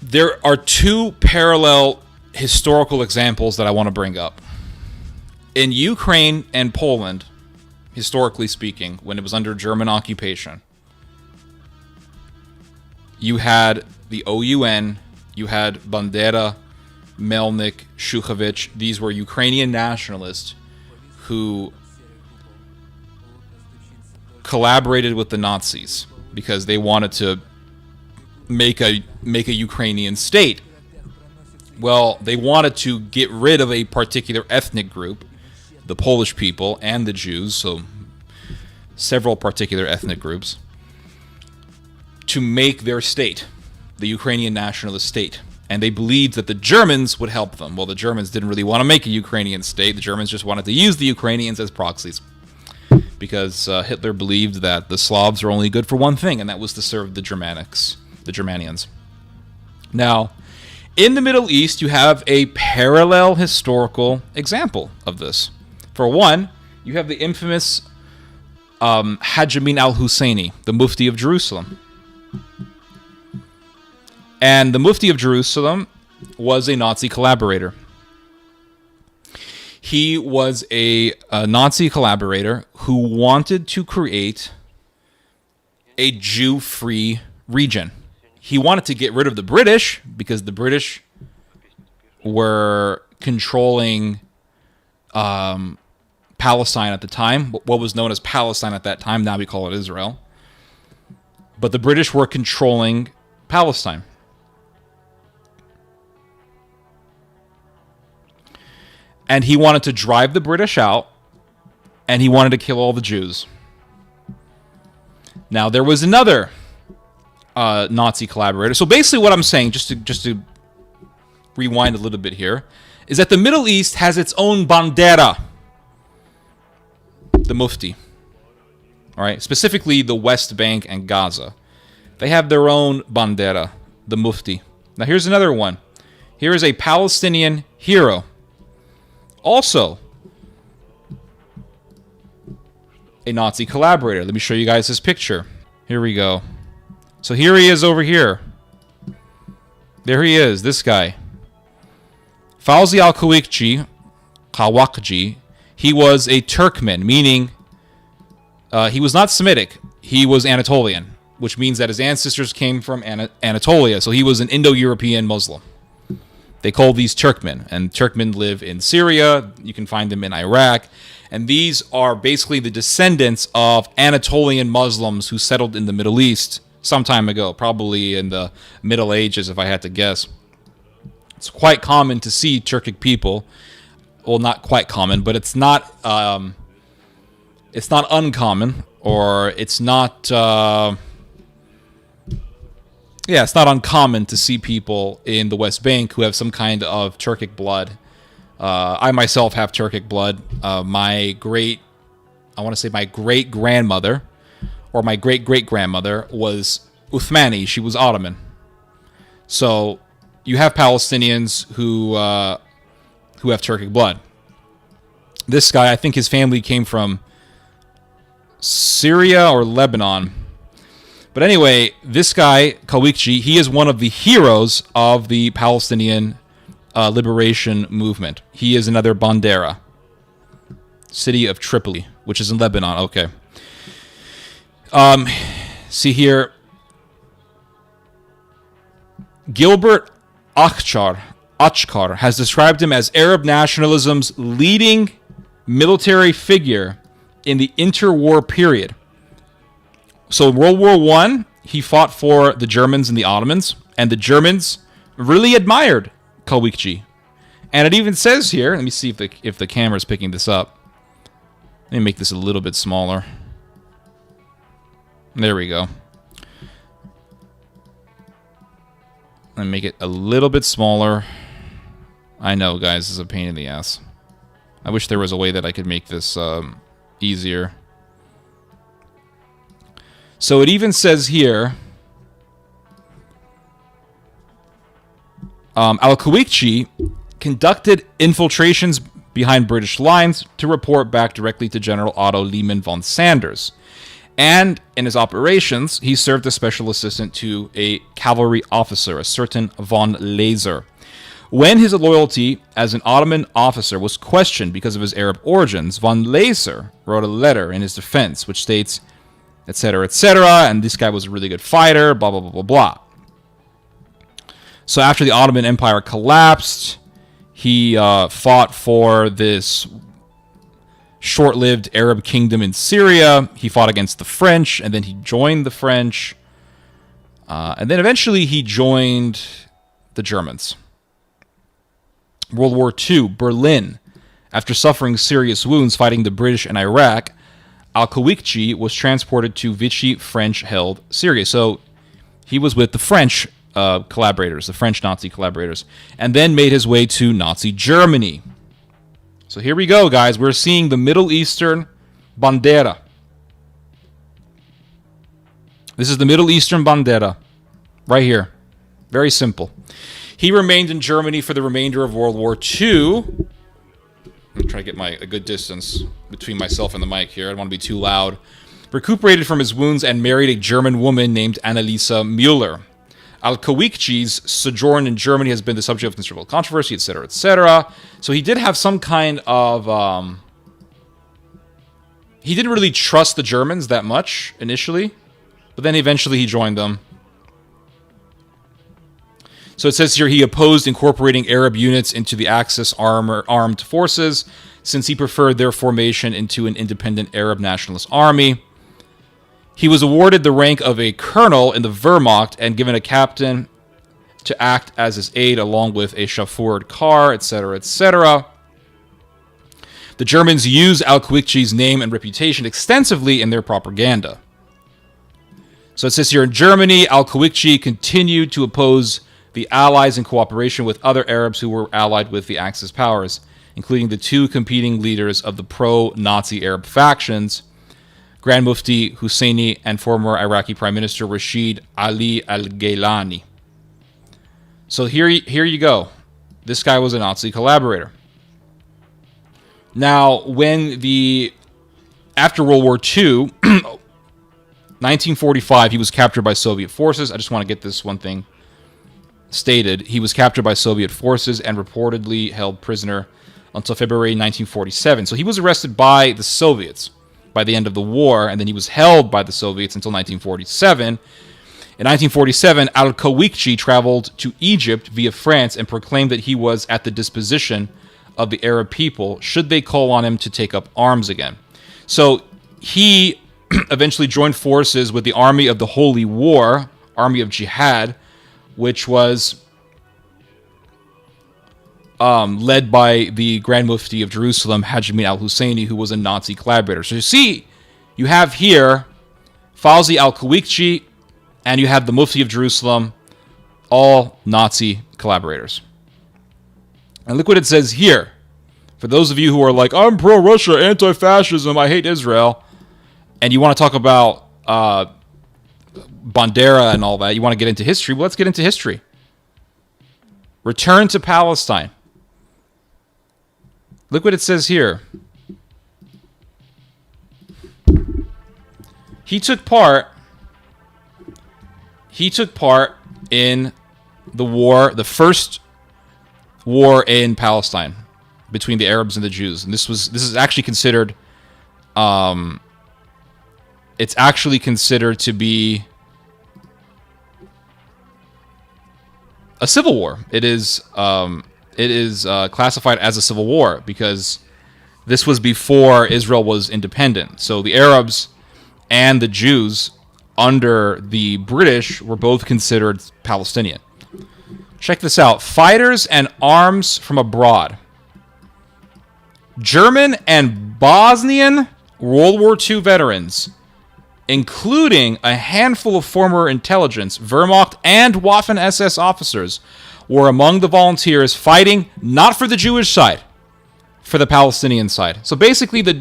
There are two parallel historical examples that I want to bring up. In Ukraine and Poland, historically speaking, when it was under German occupation, you had the OUN, you had Bandera, Melnik, Shukhevich. These were Ukrainian nationalists who collaborated with the Nazis because they wanted to make a Ukrainian state. Well, they wanted to get rid of a particular ethnic group, the Polish people and the Jews, so several particular ethnic groups, to make their state, the Ukrainian nationalist state. And they believed that the Germans would help them. Well, the Germans didn't really want to make a Ukrainian state. The Germans just wanted to use the Ukrainians as proxies, because Hitler believed that the Slavs are only good for one thing, and that was to serve the Germanians. Now, in the Middle East, you have a parallel historical example of this. For one, you have the infamous Hajj Amin al-Husseini, the Mufti of Jerusalem. And the Mufti of Jerusalem was a Nazi collaborator. He was a Nazi collaborator who wanted to create a Jew-free region. He wanted to get rid of the British because the British were controlling Palestine at the time, what was known as Palestine at that time. Now we call it Israel. But the British were controlling Palestine. And he wanted to drive the British out, and he wanted to kill all the Jews. Now, there was another Nazi collaborator. So basically what I'm saying, just to rewind a little bit here, is that the Middle East has its own bandera, the Mufti. All right, specifically the West Bank and Gaza. They have their own bandera, the Mufti. Now here's another one. Here is a Palestinian hero. Also a Nazi collaborator. Let me show you guys this picture. Here we go. So here he is over here. There he is, this guy. Fawzi al-Kawakji, he was a Turkmen, meaning he was not Semitic. He was Anatolian, which means that his ancestors came from Anatolia. So he was an Indo-European Muslim. They call these Turkmen, and Turkmen live in Syria. You can find them in Iraq. And these are basically the descendants of Anatolian Muslims who settled in the Middle East some time ago, probably in the Middle Ages, if I had to guess. It's quite common to see Turkic people. Well, not quite common, but it's not uncommon, or it's not... it's not uncommon to see people in the West Bank who have some kind of Turkic blood. I myself have Turkic blood. My great-grandmother, or my great-great-grandmother, was Uthmani. She was Ottoman. So you have Palestinians who have Turkic blood. This guy, I think his family came from Syria or Lebanon. But anyway, this guy, Kawikji, he is one of the heroes of the Palestinian liberation movement. He is another Bandera. City of Tripoli, which is in Lebanon. Okay. See here. Gilbert Achkar has described him as Arab nationalism's leading military figure in the interwar period. So World War I, he fought for the Germans and the Ottomans, and the Germans really admired Kawikji. And it even says here, let me see if the camera's picking this up. Let me make this a little bit smaller. There we go. Let me make it a little bit smaller. I know, guys, this is a pain in the ass. I wish there was a way that I could make this easier. So it even says here, Al-Kawikji conducted infiltrations behind British lines to report back directly to General Otto Lehman von Sanders. And in his operations, he served as special assistant to a cavalry officer, a certain von Laser. When his loyalty as an Ottoman officer was questioned because of his Arab origins, von Laser wrote a letter in his defense, which states, etc., etc., and this guy was a really good fighter, blah, blah, blah, blah, blah. So after the Ottoman Empire collapsed, he fought for this short-lived Arab kingdom in Syria. He fought against the French, and then he joined the French. And then eventually he joined the Germans. World War II, Berlin. After suffering serious wounds fighting the British in Iraq, Al-Qawiqji was transported to Vichy French-held Syria. So he was with the French collaborators, the French Nazi collaborators, and then made his way to Nazi Germany. So here we go, guys. We're seeing the Middle Eastern Bandera. This is the Middle Eastern Bandera, right here. Very simple. He remained in Germany for the remainder of World War II. I'm trying to get a good distance between myself and the mic here. I don't want to be too loud. Recuperated from his wounds and married a German woman named Annalisa Müller. Al-Qawiqji's sojourn in Germany has been the subject of considerable controversy, etc., etc. So he did have some kind of... he didn't really trust the Germans that much initially, but then eventually he joined them. So it says here he opposed incorporating Arab units into the Axis armed forces, since he preferred their formation into an independent Arab nationalist army. He was awarded the rank of a colonel in the Wehrmacht and given a captain to act as his aide along with a chauffeured car, etc., etc. The Germans used Al-Qawiqji's name and reputation extensively in their propaganda. So it says here in Germany, Al-Qawiqji continued to oppose the Allies in cooperation with other Arabs who were allied with the Axis powers, including the two competing leaders of the pro-Nazi Arab factions, Grand Mufti Husseini and former Iraqi Prime Minister Rashid Ali al-Gailani. So here you go. This guy was a Nazi collaborator. Now, after World War II, 1945, he was captured by Soviet forces. I just want to get this one thing stated. He was captured by Soviet forces and reportedly held prisoner until February 1947. So he was arrested by the Soviets by the end of the war, and then he was held by the Soviets until 1947. In 1947, Al-Qawiqji traveled to Egypt via France and proclaimed that he was at the disposition of the Arab people should they call on him to take up arms again. So he eventually joined forces with the Army of the Holy War, Army of Jihad, which was led by the Grand Mufti of Jerusalem, Hajj Amin al-Husseini, who was a Nazi collaborator. So you see, you have here Fawzi al-Qawiqji, and you have the Mufti of Jerusalem, all Nazi collaborators. And look what it says here. For those of you who are like, I'm pro-Russia, anti-fascism, I hate Israel, and you want to talk about Bandera and all that, you want to get into history, well, let's get into history. Return to Palestine. Look what it says here. He took part in the war, the first war in Palestine between the Arabs and the Jews. And this is actually considered it's actually considered to be a civil war. It is classified as a civil war because this was before Israel was independent. So the Arabs and the Jews under the British were both considered Palestinian. Check this out. Fighters and arms from abroad. German and Bosnian World War II veterans, including a handful of former intelligence, Wehrmacht, and Waffen-SS officers, were among the volunteers fighting not for the Jewish side, for the Palestinian side. So basically, they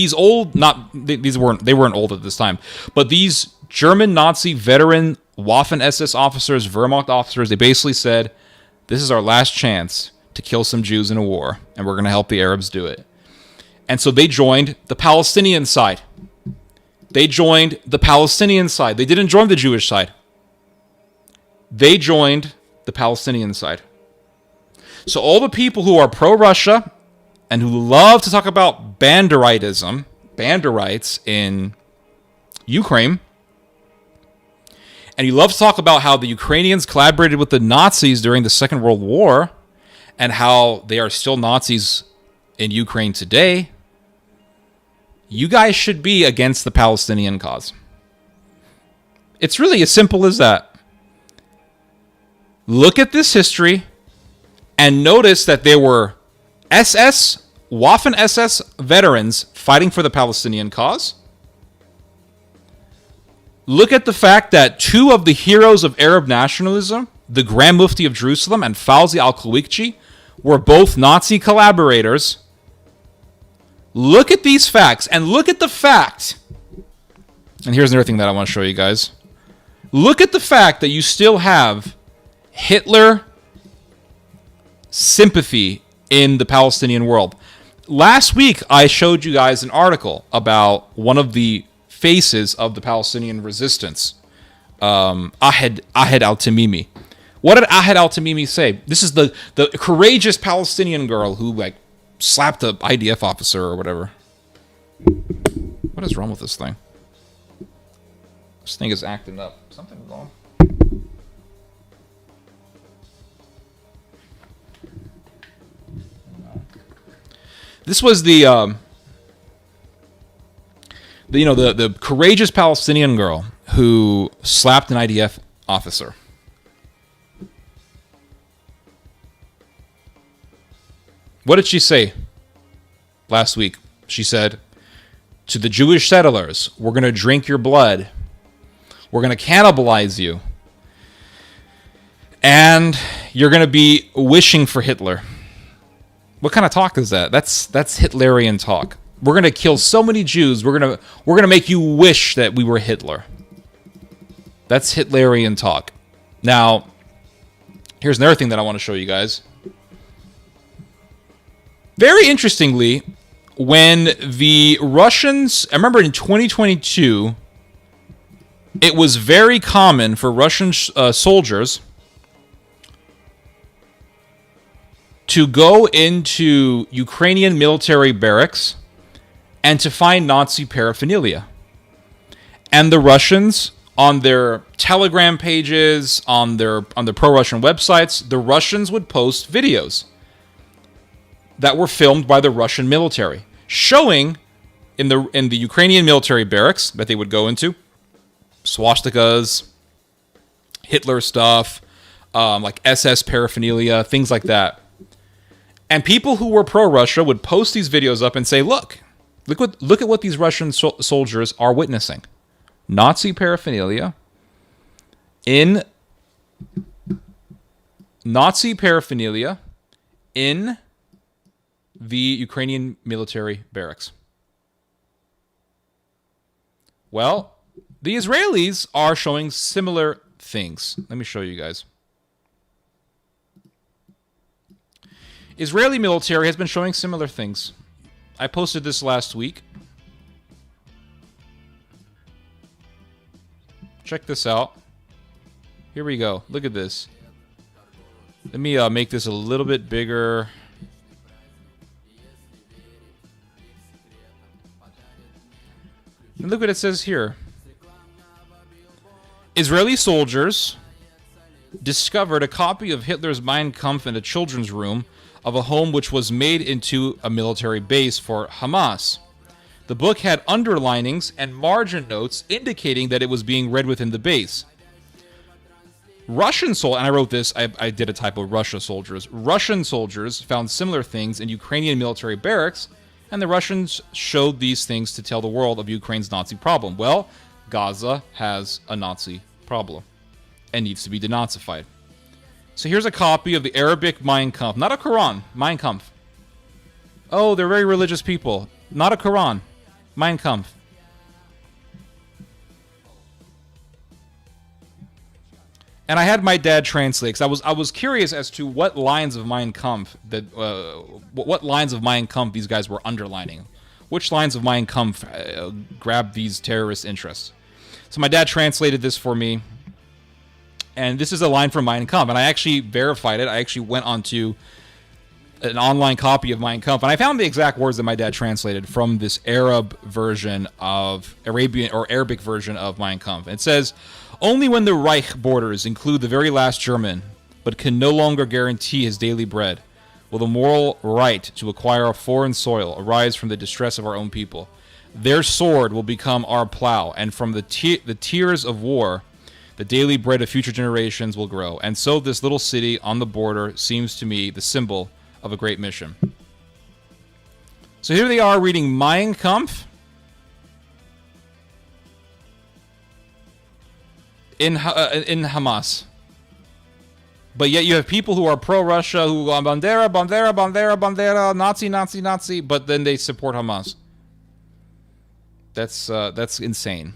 weren't old at this time, but these German Nazi veteran Waffen-SS officers, Wehrmacht officers, they basically said, this is our last chance to kill some Jews in a war, and we're going to help the Arabs do it. And so they joined the Palestinian side. They joined the Palestinian side. They didn't join the Jewish side. They joined the Palestinian side. So all the people who are pro-Russia and who love to talk about Banderites in Ukraine, and you love to talk about how the Ukrainians collaborated with the Nazis during the Second World War and how they are still Nazis in Ukraine today, you guys should be against the Palestinian cause. It's really as simple as that. Look at this history and notice that there were Waffen-SS veterans fighting for the Palestinian cause. Look at the fact that two of the heroes of Arab nationalism, the Grand Mufti of Jerusalem and Fawzi al-Khawikji, were both Nazi collaborators. Look at these facts, and look at the fact, and here's another thing that I want to show you guys. Look at the fact that you still have Hitler sympathy in the Palestinian world. Last week, I showed you guys an article about one of the faces of the Palestinian resistance, Ahed al-Tamimi. What did Ahed al-Tamimi say? This is the courageous Palestinian girl who slapped a IDF officer or whatever. What is wrong with this thing? This thing is acting up. Something's wrong. This was the courageous Palestinian girl who slapped an IDF officer. What did she say last week? She said, to the Jewish settlers, we're going to drink your blood. We're going to cannibalize you. And you're going to be wishing for Hitler. What kind of talk is that? That's Hitlerian talk. We're going to kill so many Jews. We're going to make you wish that we were Hitler. That's Hitlerian talk. Now, here's another thing that I want to show you guys. Very interestingly, when the Russians, I remember in 2022, it was very common for Russian soldiers to go into Ukrainian military barracks and to find Nazi paraphernalia. And the Russians, on their Telegram pages, on their pro-Russian websites, the Russians would post videos that were filmed by the Russian military, showing in the Ukrainian military barracks that they would go into swastikas, Hitler stuff, like SS paraphernalia, things like that. And people who were pro-Russia would post these videos up and say, look at what these Russian soldiers are witnessing. Nazi paraphernalia in the Ukrainian military barracks. Well, the Israelis are showing similar things. Let me show you guys. Israeli military has been showing similar things. I posted this last week. Check this out. Here we go. Look at this. Let me make this a little bit bigger. And look what it says here. Israeli soldiers discovered a copy of Hitler's Mein Kampf in a children's room of a home which was made into a military base for Hamas. The book had underlinings and margin notes indicating that it was being read within the base. Russian soldiers, and I wrote this, I did a typo, Russia soldiers. Russian soldiers found similar things in Ukrainian military barracks, and the Russians showed these things to tell the world of Ukraine's Nazi problem. Well, Gaza has a Nazi problem and needs to be denazified. So here's a copy of the Arabic Mein Kampf. Not a Quran, Mein Kampf. Oh, they're very religious people. Not a Quran, Mein Kampf. And I had my dad translate because I was curious as to what lines of Mein Kampf what lines of Mein Kampf these guys were underlining. Which lines of Mein Kampf grab these terrorist interests? So my dad translated this for me, and this is a line from Mein Kampf, and I actually verified it. I actually went onto an online copy of Mein Kampf, and I found the exact words that my dad translated from this Arabic version of Mein Kampf. It says, "Only when the Reich borders include the very last German, but can no longer guarantee his daily bread, will the moral right to acquire a foreign soil arise from the distress of our own people. Their sword will become our plow, and from the tears of war, the daily bread of future generations will grow. And so this little city on the border seems to me the symbol of a great mission." So here they are reading Mein Kampf in Hamas. But yet you have people who are pro-Russia, who go Bandera, Bandera, Bandera, Bandera, Nazi, Nazi, Nazi, but then they support Hamas. That's insane.